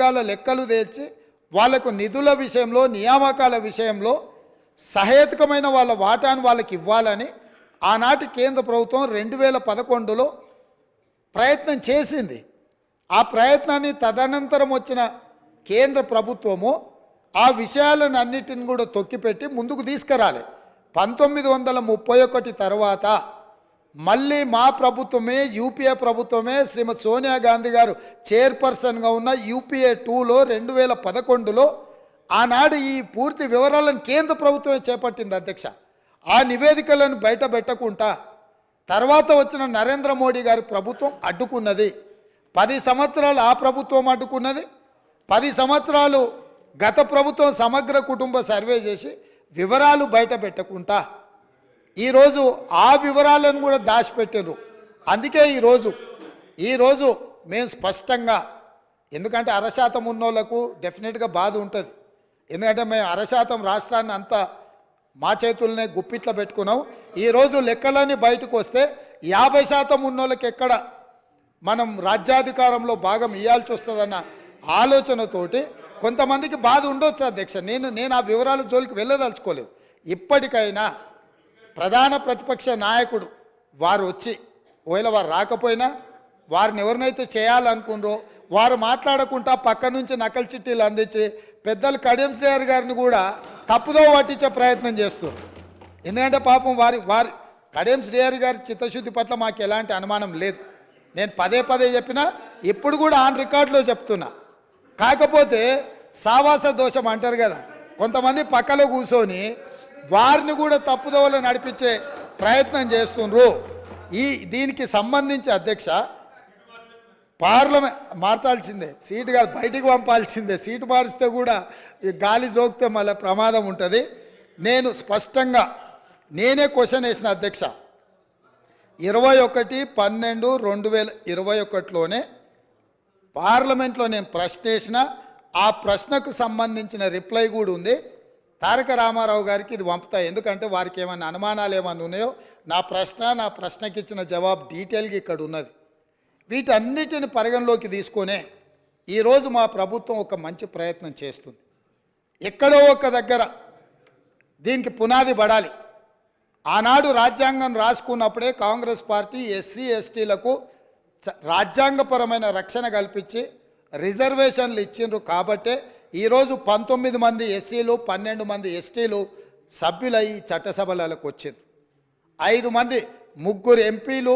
వర్గాల లెక్కలు తెచ్చి వాళ్లకు నిధుల విషయంలో నియామకాల విషయంలో సహేతుకమైన వాళ్ళ వాటాను వాళ్ళకి ఇవ్వాలని ఆనాటి కేంద్ర ప్రభుత్వం 2011లో ప్రయత్నం చేసింది. ఆ ప్రయత్నాన్ని తదనంతరం వచ్చిన కేంద్ర ప్రభుత్వము ఆ విషయాలను అన్నిటిని కూడా తొక్కిపెట్టి ముందుకు తీసుకురాలి. 1931 తర్వాత మళ్ళీ మా ప్రభుత్వమే యూపీఏ ప్రభుత్వమే శ్రీమతి సోనియా గాంధీ గారు చైర్పర్సన్గా ఉన్న యూపీఏ 2లో 2011లో ఆనాడు ఈ పూర్తి వివరాలను కేంద్ర ప్రభుత్వమే చేపట్టింది అధ్యక్ష. ఆ నివేదికలను బయట పెట్టకుండా తర్వాత వచ్చిన నరేంద్ర మోడీ గారి ప్రభుత్వం అడ్డుకున్నది. 10 సంవత్సరాలు ఆ ప్రభుత్వం అడ్డుకున్నది. 10 సంవత్సరాలు గత ప్రభుత్వం సమగ్ర కుటుంబ సర్వే చేసి వివరాలు బయట పెట్టకుండా ఈరోజు ఆ వివరాలను కూడా దాచిపెట్టారు. అందుకే ఈరోజు మేము స్పష్టంగా, ఎందుకంటే 1% ఉన్నోళ్లకు డెఫినెట్గా బాధ ఉంటుంది. ఎందుకంటే మేము 1% రాష్ట్రాన్ని అంతా మా చేతులనే గుప్పిట్లో పెట్టుకున్నాం. ఈరోజు లెక్కలన్నీ బయటకు వస్తే 50% ఉన్నోళ్ళకి ఎక్కడ మనం రాజ్యాధికారంలో భాగం ఇవ్వాల్సి వస్తుందన్న ఆలోచనతోటి కొంతమందికి బాధ ఉండొచ్చు అధ్యక్ష. నేను ఆ వివరాల జోలికి వెళ్ళదలుచుకోలేదు. ఇప్పటికైనా ప్రధాన ప్రతిపక్ష నాయకుడు వారు వచ్చి, ఒకవేళ వారు రాకపోయినా వారిని ఎవరినైతే చేయాలనుకున్నారో వారు మాట్లాడకుండా పక్క నుంచి నకలు చిట్టీలు అందించి పెద్దలు కడియం శ్రీహరి గారిని కూడా తప్పుదో పట్టించే ప్రయత్నం చేస్తారు. ఎందుకంటే పాపం వారి కడియం శ్రీహరి గారి చిత్తశుద్ధి పట్ల మాకు ఎలాంటి అనుమానం లేదు. నేను పదే చెప్పినా ఇప్పుడు కూడా ఆన్ రికార్డులో చెప్తున్నా. కాకపోతే సావాస దోషం అంటారు కదా, కొంతమంది పక్కలో కూర్చొని వారిని కూడా తప్పుదోవలో నడిపించే ప్రయత్నం చేస్తుండ్రు. దీనికి సంబంధించి అధ్యక్ష పార్లమెంట్ మార్చాల్సిందే, సీటు కాదు బయటికి పంపాల్సిందే. సీటు మారిస్తే కూడా ఈ గాలి జోకితే మళ్ళీ ప్రమాదం ఉంటుంది. నేను స్పష్టంగా నేనే క్వశ్చన్ వేసిన అధ్యక్ష. 21/12/2021లోనే పార్లమెంట్లో నేను ప్రశ్న వేసిన, ఆ ప్రశ్నకు సంబంధించిన రిప్లై కూడా ఉంది. తారక రామారావు గారికి ఇది పంపుతా, ఎందుకంటే వారికి ఏమైనా అనుమానాలు ఏమైనా ఉన్నాయో నా ప్రశ్నకి ఇచ్చిన జవాబు డీటెయిల్గా ఇక్కడ ఉన్నది. వీటన్నిటిని పరిగణలోకి తీసుకొనే ఈరోజు మా ప్రభుత్వం ఒక మంచి ప్రయత్నం చేస్తుంది. ఎక్కడో ఒక దగ్గర దీనికి పునాది పడాలి. ఆనాడు రాజ్యాంగం రాసుకున్నప్పుడే కాంగ్రెస్ పార్టీ ఎస్సీ ఎస్టీలకు రాజ్యాంగపరమైన రక్షణ కల్పించి రిజర్వేషన్లు ఇచ్చిండ్రు. కాబట్టే ఈరోజు 19 మంది ఎస్సీలు 12 మంది ఎస్టీలు సభ్యులై చట్టసభలకు వచ్చిండ్రు. 5 మంది 3 ఎంపీలు